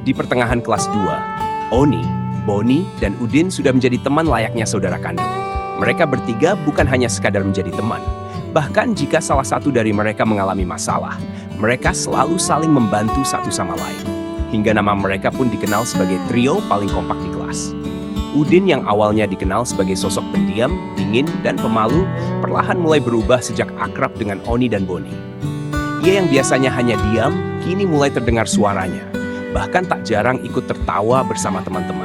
Di pertengahan kelas 2, Oni, Boni, dan Udin sudah menjadi teman layaknya saudara kandung. Mereka bertiga bukan hanya sekadar menjadi teman. Bahkan jika salah satu dari mereka mengalami masalah, mereka selalu saling membantu satu sama lain. Hingga nama mereka pun dikenal sebagai trio paling kompak di kelas. Udin yang awalnya dikenal sebagai sosok pendiam, dingin, dan pemalu, perlahan mulai berubah sejak akrab dengan Oni dan Boni. Ia yang biasanya hanya diam, kini mulai terdengar suaranya. Bahkan tak jarang ikut tertawa bersama teman-teman.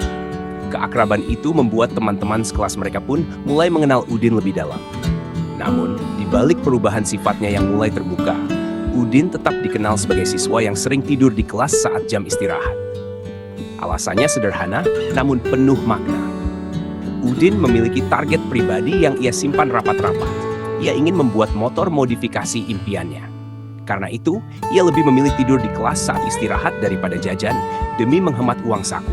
Keakraban itu membuat teman-teman sekelas mereka pun mulai mengenal Udin lebih dalam. Namun, di balik perubahan sifatnya yang mulai terbuka, Udin tetap dikenal sebagai siswa yang sering tidur di kelas saat jam istirahat. Alasannya sederhana, namun penuh makna. Udin memiliki target pribadi yang ia simpan rapat-rapat. Ia ingin membuat motor modifikasi impiannya. Karena itu, ia lebih memilih tidur di kelas saat istirahat daripada jajan demi menghemat uang saku.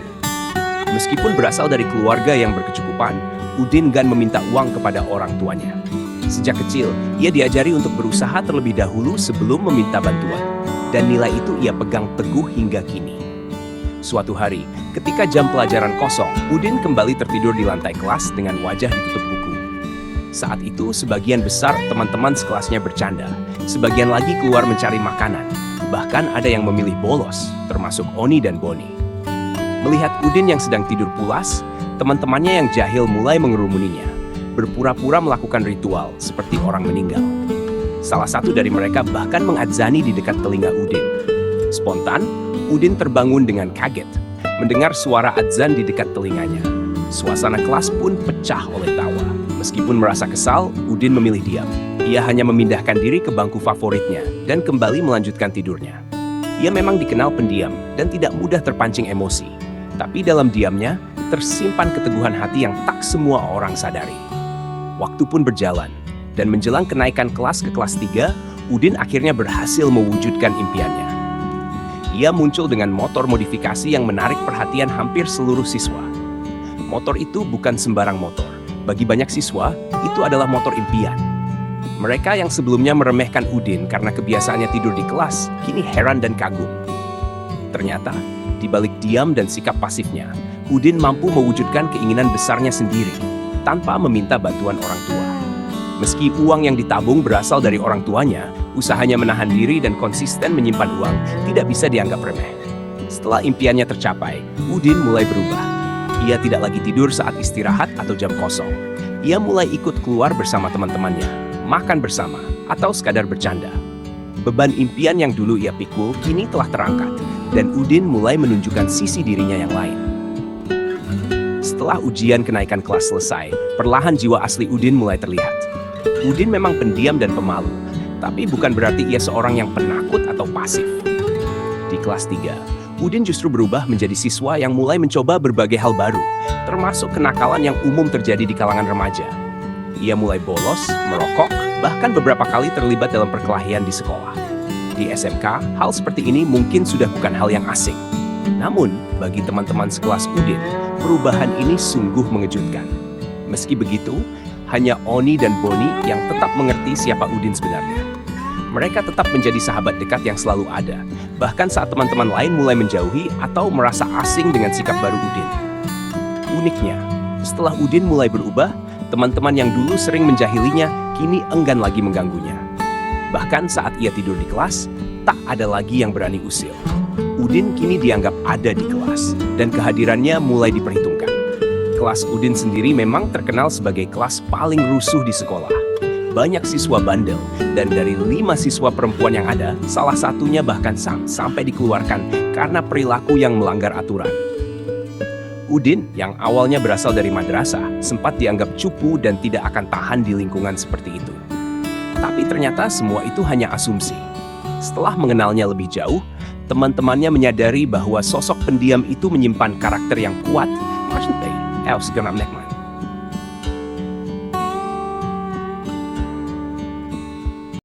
Meskipun berasal dari keluarga yang berkecukupan, Udin enggan meminta uang kepada orang tuanya. Sejak kecil, ia diajari untuk berusaha terlebih dahulu sebelum meminta bantuan. Dan nilai itu ia pegang teguh hingga kini. Suatu hari, ketika jam pelajaran kosong, Udin kembali tertidur di lantai kelas dengan wajah ditutup buku. Saat itu, sebagian besar teman-teman sekelasnya bercanda. Sebagian lagi keluar mencari makanan. Bahkan ada yang memilih bolos, termasuk Oni dan Boni. Melihat Udin yang sedang tidur pulas, teman-temannya yang jahil mulai mengerumuninya. Berpura-pura melakukan ritual seperti orang meninggal. Salah satu dari mereka bahkan mengadzani di dekat telinga Udin. Spontan, Udin terbangun dengan kaget, mendengar suara adzan di dekat telinganya. Suasana kelas pun pecah oleh tawa. Meskipun merasa kesal, Udin memilih diam. Ia hanya memindahkan diri ke bangku favoritnya dan kembali melanjutkan tidurnya. Ia memang dikenal pendiam dan tidak mudah terpancing emosi. Tapi dalam diamnya, tersimpan keteguhan hati yang tak semua orang sadari. Waktu pun berjalan, dan menjelang kenaikan kelas ke kelas 3, Udin akhirnya berhasil mewujudkan impiannya. Ia muncul dengan motor modifikasi yang menarik perhatian hampir seluruh siswa. Motor itu bukan sembarang motor. Bagi banyak siswa, itu adalah motor impian. Mereka yang sebelumnya meremehkan Udin karena kebiasaannya tidur di kelas, kini heran dan kagum. Ternyata, di balik diam dan sikap pasifnya, Udin mampu mewujudkan keinginan besarnya sendiri, tanpa meminta bantuan orang tua. Meski uang yang ditabung berasal dari orang tuanya, usahanya menahan diri dan konsisten menyimpan uang tidak bisa dianggap remeh. Setelah impiannya tercapai, Udin mulai berubah. Ia tidak lagi tidur saat istirahat atau jam kosong. Ia mulai ikut keluar bersama teman-temannya, makan bersama, atau sekadar bercanda. Beban impian yang dulu ia pikul kini telah terangkat, dan Udin mulai menunjukkan sisi dirinya yang lain. Setelah ujian kenaikan kelas selesai, perlahan jiwa asli Udin mulai terlihat. Udin memang pendiam dan pemalu, tapi bukan berarti ia seorang yang penakut atau pasif. Di kelas 3, Udin justru berubah menjadi siswa yang mulai mencoba berbagai hal baru, termasuk kenakalan yang umum terjadi di kalangan remaja. Ia mulai bolos, merokok, bahkan beberapa kali terlibat dalam perkelahian di sekolah. Di SMK, hal seperti ini mungkin sudah bukan hal yang asing. Namun, bagi teman-teman sekelas Udin, perubahan ini sungguh mengejutkan. Meski begitu, hanya Oni dan Boni yang tetap mengerti siapa Udin sebenarnya. Mereka tetap menjadi sahabat dekat yang selalu ada, bahkan saat teman-teman lain mulai menjauhi atau merasa asing dengan sikap baru Udin. Uniknya, setelah Udin mulai berubah, teman-teman yang dulu sering menjahilinya kini enggan lagi mengganggunya. Bahkan saat ia tidur di kelas, tak ada lagi yang berani usil. Udin kini dianggap ada di kelas, dan kehadirannya mulai diperhitungkan. Kelas Udin sendiri memang terkenal sebagai kelas paling rusuh di sekolah. Banyak siswa bandel, dan dari 5 siswa perempuan yang ada, salah satunya bahkan sampai dikeluarkan karena perilaku yang melanggar aturan. Udin, yang awalnya berasal dari madrasah, sempat dianggap cupu dan tidak akan tahan di lingkungan seperti itu. Tapi ternyata semua itu hanya asumsi. Setelah mengenalnya lebih jauh, teman-temannya menyadari bahwa sosok pendiam itu menyimpan karakter yang kuat.